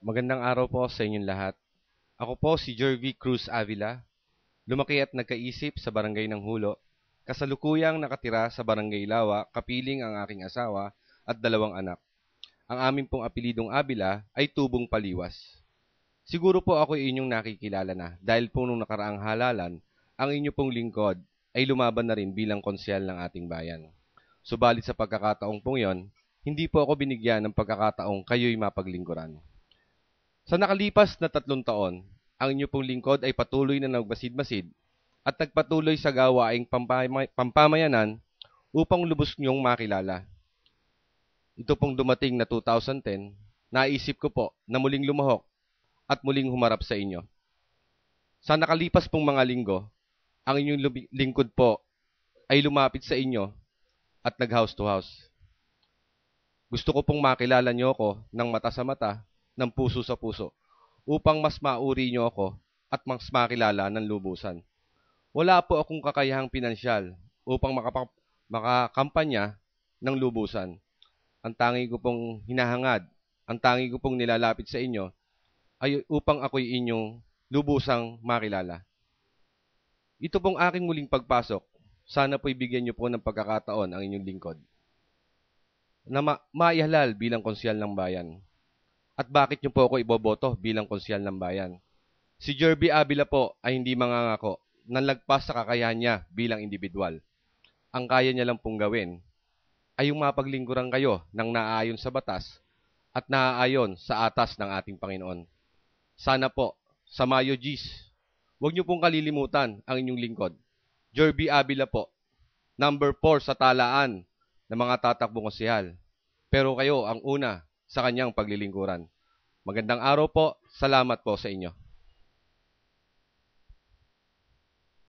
Magandang araw po sa inyong lahat. Ako po si Jervy Cruz Avila, lumaki at nagkaisip sa Barangay ng Hulo, kasalukuyang nakatira sa Barangay Lawa, kapiling ang aking asawa at dalawang anak. Ang amin pong apelidong Avila ay Tubong Paliwas. Siguro po ako inyong nakikilala na dahil po nung nakaraang halalan, ang inyo pong lingkod ay lumaban na rin bilang konsyal ng ating bayan. Subalit sa pagkakataong pong yon, hindi po ako binigyan ng pagkakataong kayo'y mapaglingkuran. Sa nakalipas na 3 taon, ang inyo pong lingkod ay patuloy na nagmasid-masid at nagpatuloy sa gawaing pampamayanan upang lubos niyong makilala. Ito pong dumating na 2010, naisip ko po na muling lumahok at muling humarap sa inyo. Sa nakalipas pong mga linggo, ang inyong lingkod po ay lumapit sa inyo at nag-house to house. Gusto ko pong makilala niyo ako ng mata sa mata, ng puso sa puso, upang mas mauri niyo ako at mas makilala ng lubusan. Wala po akong kakayahang pinansyal upang makakampanya ng lubusan. Ang tangi ko pong hinahangad, ang tangi ko pong nilalapit sa inyo ay upang ako'y inyong lubusang makilala. Ito pong aking muling pagpasok. Sana po'y bigyan niyo po ng pagkakataon ang inyong lingkod na maihalal bilang konsyal ng bayan. At bakit niyo po ako iboboto bilang konsyal ng bayan? Si Jerby Avila po ay hindi mangangako na lagpas sa kakayahan niya bilang individual. Ang kaya niya lang pong gawin ay yung mapaglingkuran kayo ng naaayon sa batas at naaayon sa atas ng ating Panginoon. Sana po, sa Mayo G's, huwag niyo pong kalilimutan ang inyong lingkod. Jerby Avila po, number 4 sa talaan ng mga tatakbong konsehal. Pero kayo ang una sa kanyang paglilingkuran. Magandang araw po. Salamat po sa inyo.